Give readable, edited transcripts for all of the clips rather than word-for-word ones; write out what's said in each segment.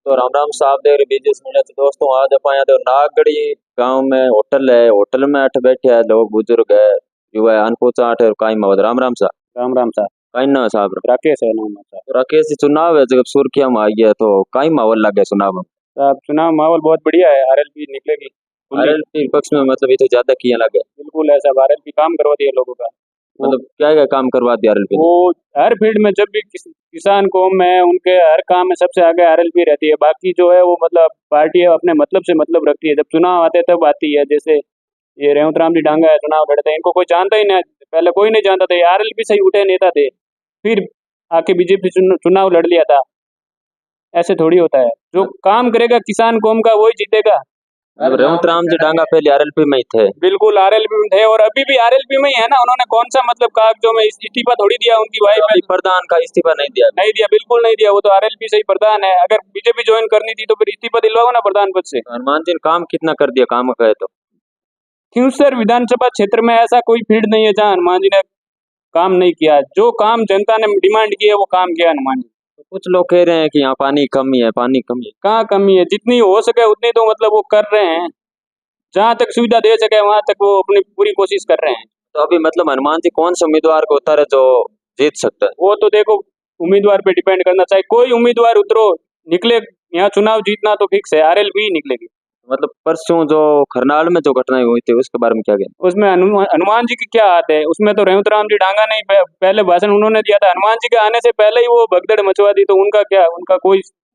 तो राम राम साहब देख रहे बिजनेस मिले तो दोस्तों आज अपन यहाँ देखो नागड़ी गांव में होटल है। होटल में अठ बैठे हैं लोग बुजुर्ग है युवा है अनपूछा अठ काई मावत राम राम सा राम राम साहब। काई ना साहब राकेश है नाम है साहब। तो राकेश जी चुनाव है जब सुर्खिया में आ गया तो काई माहौल लग गया चुनाव में। साहब चुनाव माहौल बहुत बढ़िया है, आरएलपी निकलेगी खुली। आरएलपी पक्ष में मतलब ये तो ज्यादा किया लगे बिल्कुल है साहब, आरएलपी काम करवा दिया लोगों का। वो मतलब क्या क्या काम करवा दिया आरएलपी वो हर फील्ड में जब भी किसान कौम में उनके हर काम में सबसे आगे आरएलपी रहती है। बाकी जो है वो मतलब पार्टी है अपने मतलब से मतलब रखती है। जब चुनाव आते हैं तब आती है। जैसे ये रेवंत राम जी डांगा है, चुनाव लड़ते हैं, इनको कोई जानता ही नहीं, पहले कोई नहीं जानता था। ये आरएलपी से ही उठे नेता थे, फिर आके बीजेपी चुनाव लड़ लिया था। ऐसे थोड़ी होता है, जो काम करेगा किसान कौम का वही जीतेगा। रेवंत राम जी डांगा पहले आरएलपी में ही थे। बिल्कुल आरएलपी में थे और अभी भी आरएलपी में ही है ना। उन्होंने कौन सा मतलब कागजों में इस्तीफा थोड़ी दिया, उनकी वाइफ अभी प्रधान का इस्तीफा नहीं दिया। नहीं दिया, बिल्कुल नहीं दिया। वो तो आरएलपी से ही प्रधान है। अगर बीजेपी ज्वाइन करनी थी तो फिर इस्तीफा दिलवाओ ना प्रधान पद से। हनुमान जी ने काम कितना कर दिया काम कहे तो क्यों सर, विधानसभा क्षेत्र में ऐसा कोई फील्ड नहीं है जहाँ हनुमान जी ने काम नहीं किया। जो काम जनता ने डिमांड की है वो काम किया हनुमान जी। तो कुछ लोग कह रहे हैं कि यहाँ पानी कमी है पानी कमी है। कहाँ कमी है, जितनी हो सके उतनी तो मतलब वो कर रहे हैं। जहाँ तक सुविधा दे सके वहां तक वो अपनी पूरी कोशिश कर रहे हैं। तो अभी मतलब हनुमान जी कौन से उम्मीदवार को उतारे जो जीत सकता है। वो तो देखो उम्मीदवार पे डिपेंड करना चाहिए। कोई उम्मीदवार उतरो निकले, यहाँ चुनाव जीतना तो फिक्स है, आरएलपी ही निकलेगी। मतलब परसों जो खरनाल में जो घटनाएं हुई थी उसके बारे में क्या कहना। उसमें हनुमान जी की क्या हाथ है। उसमें तो रेवंत राम जी डांगा नहीं, पहले भाषण उन्होंने दिया था। हनुमान जी के आने से पहले ही वो भगदड़ मचवा दी, तो उनका क्या,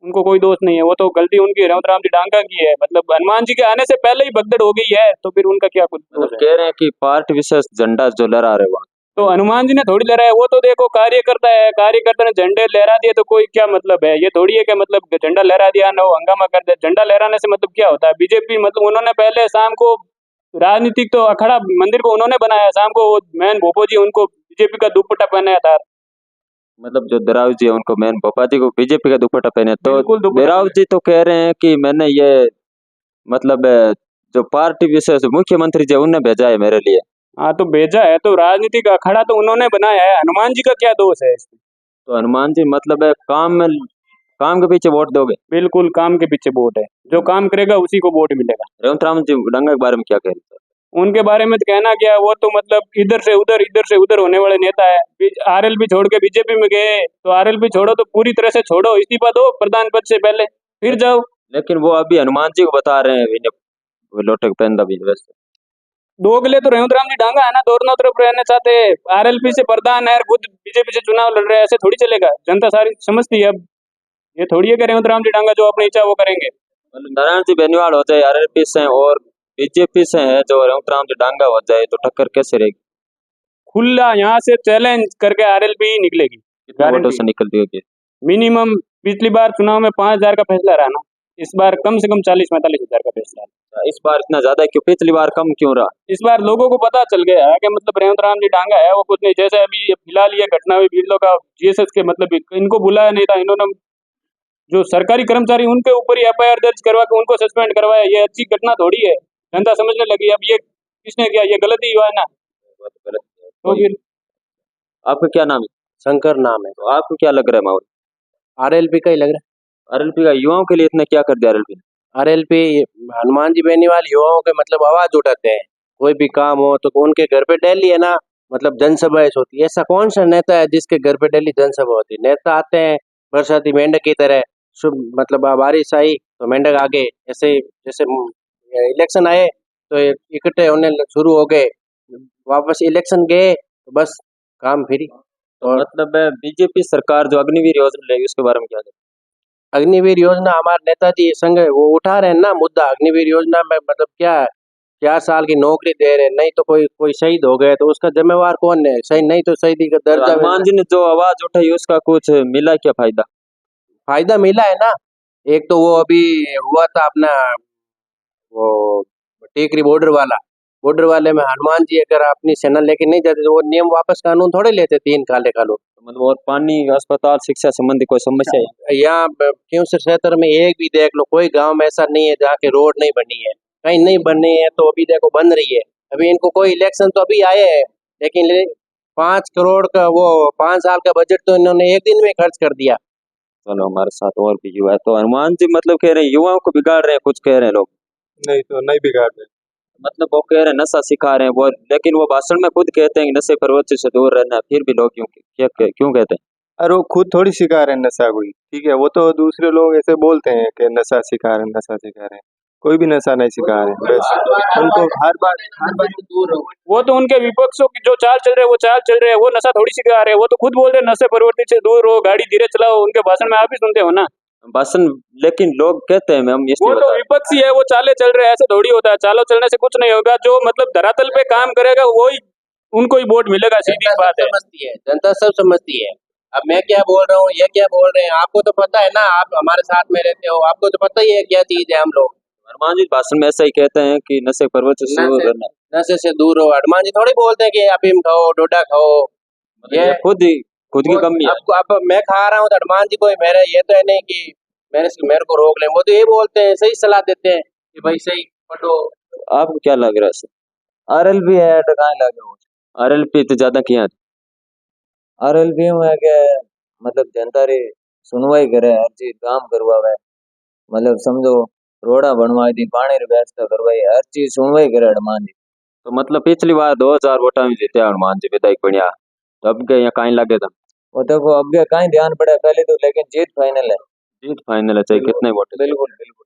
उनको कोई दोष नहीं है। वो तो गलती उनकी रेवंत राम जी डांगा की है। मतलब हनुमान जी के आने से पहले ही भगदड़ हो गई है, तो फिर उनका क्या कुछ दोष मतलब है। कह रहे हैं कि पार्टी विशेष झंडा जो लहरा रहे वहाँ। तो हनुमान जी ने थोड़ी लहराया, वो तो देखो कार्यकर्ता है, कार्यकर्ता ने झंडे लहरा दिए तो कोई क्या मतलब है। ये थोड़ी है कि मतलब झंडा लहरा दिया ना वो हंगामा कर दिया। झंडा लहराने से मतलब क्या होता है। बीजेपी मतलब उन्होंने पहले शाम को राजनीतिक तो अखाड़ा मंदिर को उन्होंने बनाया, शाम को वो मैन भोपो जी उनको बीजेपी का दुपट्टा पहनाया था। मतलब जो दराव जी है उनको मैन भोपा जी को बीजेपी का दुपट्टा पहने तो बिल्कुल दुपट्टा दराव जी तो कह रहे हैं कि मैंने ये मतलब जो पार्टी विशेष मुख्यमंत्री जी उन्हें भेजा है मेरे लिए। हाँ तो भेजा है, तो राजनीतिक अखाड़ा तो उन्होंने बनाया है। हनुमान जी का क्या दोष है इसमें। तो हनुमान जी मतलब है काम में काम के पीछे वोट दोगे। बिल्कुल काम के पीछे वोट है, जो काम करेगा उसी को वोट मिलेगा। रेवंत राम जी डंगा के बारे में क्या कह रहे हैं। उनके बारे में तो कहना क्या है, वो तो मतलब इधर से उधर होने वाले नेता है। आरएलपी छोड़ के बीजेपी में गए, तो आरएलपी छोड़ो तो पूरी तरह से छोड़ो, इस्तीफा दो प्रधान पद से पहले, फिर जाओ। लेकिन वो अभी हनुमान जी को बता रहे हैं वो लोटक पहनदा भी वैसे दोगले तो रेवंत राम जी डांगा है ना, दोनों तरफ रहना चाहते हैं। आरएलपी से प्रधान है, खुद बीजेपी से चुनाव लड़ रहे हैं, ऐसे थोड़ी चलेगा। जनता सारी समझती है। अब ये थोड़ी है कि रेवंत राम जी डांगा जो अपनी इच्छा वो करेंगे। मतलब नारायण जी बेनीवाल हो जाए आरएलपी से और बीजेपी से है जो रेवंत राम जी डांगा हो जाए तो टक्कर कैसे रहेगी। खुला यहाँ से चैलेंज करके आरएलपी ही निकलेगी, कितने वोटों गारंटी। से निकलती होगी। मिनिमम पिछली बार चुनाव में 5,000 का फैसला रहा ना, इस बार कम से कम 40-45 हजार का फैसला है। इस बार इतना ज्यादा क्यों पिछली बार कम क्यों रहा। इस बार लोगों को पता चल गया है कि मतलब रेवंत राम जी डांगा है वो कुछ नहीं। जैसे अभी फिलहाल ये घटना हुई भीड़ों का, जीएसएस के मतलब इनको बुलाया नहीं था इन्होंने, जो सरकारी कर्मचारी उनके ऊपर ही एफआईआर दर्ज करवा के उनको सस्पेंड करवाया। ये अच्छी घटना थोड़ी है, जनता समझने लगी अब ये किसने किया, ये गलती हुआ है ना। बहुत गलत है। तो फिर आपका क्या नाम है। शंकर नाम है। तो आपको क्या लग रहा है माहौल। आरएलपी का ही लग रहा आरएलपी का युवाओं के लिए इतना क्या कर दिया आरएलपी ने? है। आरएलपी हनुमान जी बेनीवाल युवाओं के मतलब आवाज उठाते हैं। कोई भी काम हो तो उनके घर पे डेली है ना, मतलब जनसभा होती है। ऐसा कौन सा नेता है जिसके घर पे डेली जनसभा होती है। नेता आते हैं बरसाती मेंढक की तरह, शुभ मतलब बारिश आई तो मेंढक आ गए। ऐसे जैसे इलेक्शन आए तो इकट्ठे होने शुरू हो गए, वापस इलेक्शन गए तो बस काम फ्री। तो और मतलब बीजेपी सरकार जो अग्निवीर योजना लेगी उसके बारे में क्या कहते अग्निवीर योजना हमारे नेताजी संग वो उठा रहे हैं ना मुद्दा। अग्निवीर योजना में मतलब क्या है, 4 साल की नौकरी दे रहे हैं। नहीं तो कोई कोई शहीद हो गए तो उसका जिम्मेवार कौन है। सही नहीं तो शहीदी का हैं? दर्जा हनुमान जी ने जो आवाज उठाई उसका कुछ मिला क्या फायदा। फायदा मिला है ना। एक तो वो अभी हुआ था अपना वो टेकरी बॉर्डर वाले में हनुमान जी अगर अपनी सेना लेके नहीं जाते तो वो नियम वापस कानून थोड़े लेते 3 काले कानून। मतलब और पानी अस्पताल शिक्षा संबंधी कोई समस्या है। यहाँ क्यों से क्षेत्र में एक भी देख लो, कोई गांव में ऐसा नहीं है जहाँ के रोड नहीं बनी है। कहीं नहीं बनी है तो अभी देखो बन रही है। अभी इनको कोई इलेक्शन तो अभी आए हैं, लेकिन 5 करोड़ का वो 5 साल का बजट तो इन्होंने एक दिन में खर्च कर दिया। चलो हमारे साथ और भी युवा है, तो हनुमान जी मतलब कह रहे हैं युवाओं को बिगाड़ रहे हैं, कुछ कह रहे हैं लोग। नहीं तो नहीं बिगाड़ रहे। मतलब वो कह रहे हैं नशा सिखा रहे हैं वो, लेकिन वो भाषण में खुद कहते हैं कि नशे प्रवृत्ति से दूर रहना है, फिर भी लोग क्यों कहते हैं? और वो खुद थोड़ी सिखा रहे हैं नशा कोई, ठीक है, वो तो दूसरे लोग ऐसे बोलते हैं कि नशा सिखा रहे हैं, नशा सिखा रहे हैं। कोई भी नशा नहीं सिखा रहे हैं, बस उनको हर बार दूर रहो। वो तो उनके विपक्षों की जो चाल चल रहे हैं वो चाल चल रहे हैं, वो नशा थोड़ी सिखा रहे हैं, वो तो खुद बोल रहे हैं नशे प्रवृत्ति से दूर रहो, गाड़ी धीरे चलाओ, उनके भाषण में आप ही सुनते हो ना। भाषण, लेकिन लोग कहते हैं हम वो इसलिए तो विपक्षी है, वो चाले चल रहे हैं, ऐसे थोड़ी होता है, चालों चलने से कुछ नहीं होगा, जो मतलब धरातल पे काम करेगा वही उनको ही वोट मिलेगा, सीधी जनता बात सब है। समझती है, जनता सब समझती है। अब मैं क्या बोल रहा हूँ, ये क्या बोल रहे हैं, आपको तो पता है ना, आप हमारे साथ में रहते हो, आपको तो पता ही है क्या चीज है। हम लोग हनुमान जी भाषण में ऐसा ही कहते हैं कि नशे प्रवृत्ति से दूर नशे रहना। नशे से दूर रहो। हनुमान जी थोड़ी बोलते हैं कि अफीम खाओ, डोडा खाओ। ये खुद की कमी है। अब मैं खा रहा हूँ तो हनुमान जी को मेरे ये तो है नहीं कि मेरे को रोक लें। वो तो ये बोलते हैं, सही सलाह देते हैं कि भाई सही पढ़ो। आपको क्या लग रहा है? आरएलपी है तो कहाँ लगे हो? आरएलपी तो ज्यादा किया। आरएलपी में है कि मतलब जनता री सुनवाई करे, हर चीज काम करवावे, मतलब समझो रोड़ा बनवाई दी, पानी री व्यवस्था करवाई, हर चीज सुनवाई करे हनुमान जी। तो मतलब पिछली बार 2000 वोटा में जीते हनुमान जी विधायक बढ़िया, तो अब के यहाँ कहीं लगे था वो देखो अब कहीं ध्यान पड़े पहले तो, लेकिन जीत फाइनल है। जीत फाइनल है चाहे कितने वोट। बिल्कुल बिल्कुल।